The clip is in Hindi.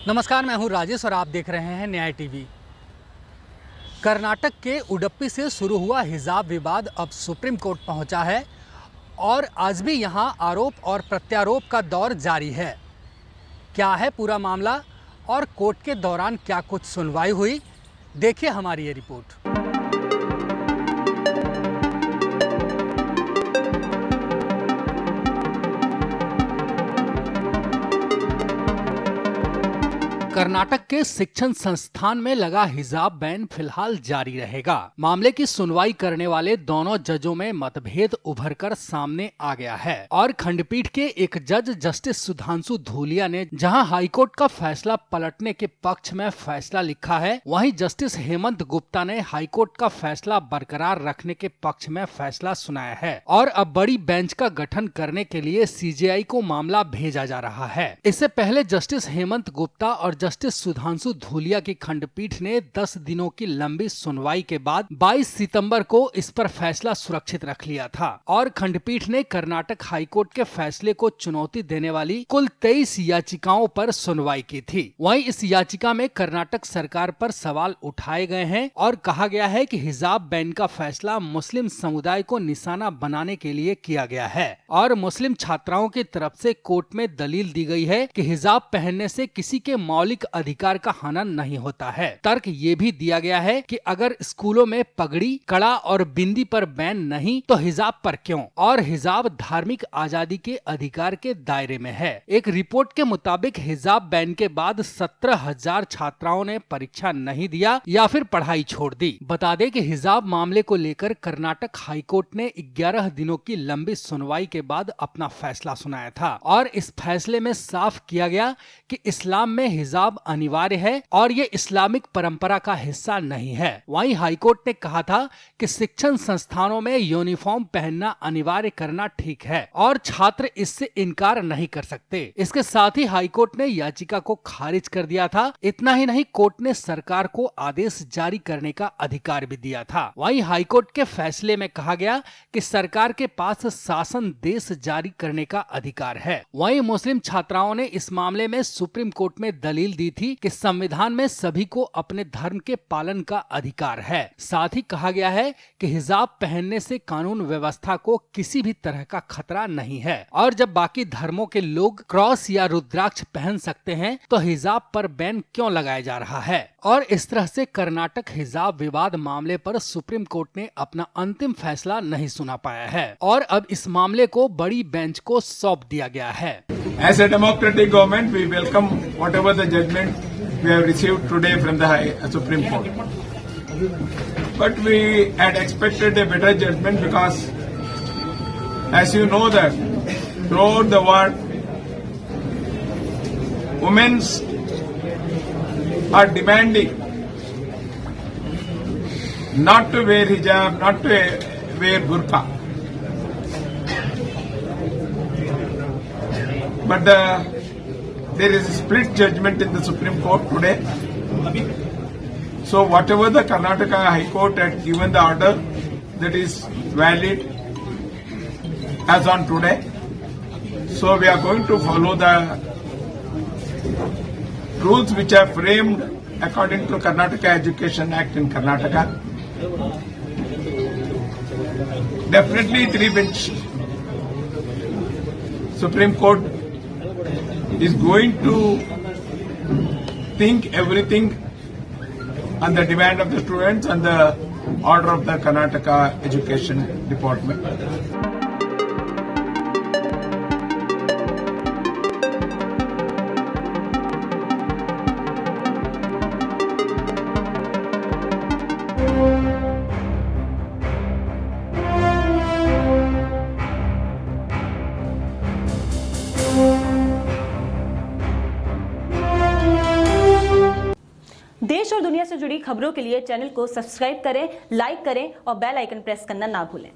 नमस्कार, मैं हूं राजेश और आप देख रहे हैं न्याय टीवी। कर्नाटक के उडुपी से शुरू हुआ हिजाब विवाद अब सुप्रीम कोर्ट पहुंचा है और आज भी यहां आरोप और प्रत्यारोप का दौर जारी है। क्या है पूरा मामला और कोर्ट के दौरान क्या कुछ सुनवाई हुई, देखिए हमारी ये रिपोर्ट। कर्नाटक के शिक्षण संस्थान में लगा हिजाब बैन फिलहाल जारी रहेगा। मामले की सुनवाई करने वाले दोनों जजों में मतभेद उभरकर सामने आ गया है और खंडपीठ के एक जज जस्टिस सुधांशु धूलिया ने जहां हाईकोर्ट का फैसला पलटने के पक्ष में फैसला लिखा है, वहीं जस्टिस हेमंत गुप्ता ने हाईकोर्ट का फैसला बरकरार रखने के पक्ष में फैसला सुनाया है और अब बड़ी बेंच का गठन करने के लिए सीजेआई को मामला भेजा जा रहा है। इससे पहले जस्टिस हेमंत गुप्ता और जस्टिस सुधांशु धूलिया की खंडपीठ ने 10 दिनों की लंबी सुनवाई के बाद 22 सितंबर को इस पर फैसला सुरक्षित रख लिया था और खंडपीठ ने कर्नाटक हाईकोर्ट के फैसले को चुनौती देने वाली कुल 23 याचिकाओं पर सुनवाई की थी। वहीं इस याचिका में कर्नाटक सरकार पर सवाल उठाए गए हैं और कहा गया है कि हिजाब बैन का फैसला मुस्लिम समुदाय को निशाना बनाने के लिए किया गया है और मुस्लिम छात्राओं की तरफ से कोर्ट में दलील दी गई है कि हिजाब पहनने से किसी के मौलिक अधिकार का हनन नहीं होता है। तर्क ये भी दिया गया है कि अगर स्कूलों में पगड़ी, कड़ा और बिंदी पर बैन नहीं तो हिजाब पर क्यों, और हिजाब धार्मिक आजादी के अधिकार के दायरे में है। एक रिपोर्ट के मुताबिक हिजाब बैन के बाद 17,000 छात्राओं ने परीक्षा नहीं दिया या फिर पढ़ाई छोड़ दी। बता दें कि हिजाब मामले को लेकर कर्नाटक हाईकोर्ट ने 11 दिनों की लंबी सुनवाई के बाद अपना फैसला सुनाया था और इस फैसले में साफ किया गया कि इस्लाम में हिजाब अनिवार्य है और ये इस्लामिक परंपरा का हिस्सा नहीं है। वहीं हाईकोर्ट ने कहा था कि शिक्षण संस्थानों में यूनिफॉर्म पहनना अनिवार्य करना ठीक है और छात्र इससे इनकार नहीं कर सकते। इसके साथ ही हाईकोर्ट ने याचिका को खारिज कर दिया था। इतना ही नहीं, कोर्ट ने सरकार को आदेश जारी करने का अधिकार भी दिया था। वहीं हाईकोर्ट के फैसले में कहा गया कि सरकार के पास शासनादेश जारी करने का अधिकार है। वहीं मुस्लिम छात्राओं ने इस मामले में सुप्रीम कोर्ट में दलील दी थी कि संविधान में सभी को अपने धर्म के पालन का अधिकार है। साथ ही कहा गया है कि हिजाब पहनने से कानून व्यवस्था को किसी भी तरह का खतरा नहीं है और जब बाकी धर्मों के लोग क्रॉस या रुद्राक्ष पहन सकते हैं तो हिजाब पर बैन क्यों लगाया जा रहा है। और इस तरह से कर्नाटक हिजाब विवाद मामले पर सुप्रीम कोर्ट ने अपना अंतिम फैसला नहीं सुना पाया है और अब इस मामले को बड़ी बेंच को सौंप दिया गया है। As a democratic government, we welcome whatever the judgment we have received today from the Supreme Court. But we had expected a better judgment because, as you know that throughout the world, women are demanding not to wear hijab, not to wear burqa. But there is a split judgment in the Supreme Court today. So whatever the Karnataka High Court had given the order, that is valid as on today. So we are going to follow the rules which are framed according to Karnataka Education Act in Karnataka. Definitely 3-bench Supreme Court is going to think everything on the demand of the students and the order of the Karnataka Education Department. देश और दुनिया से जुड़ी खबरों के लिए चैनल को सब्सक्राइब करें, लाइक करें और बेल आइकन प्रेस करना ना भूलें।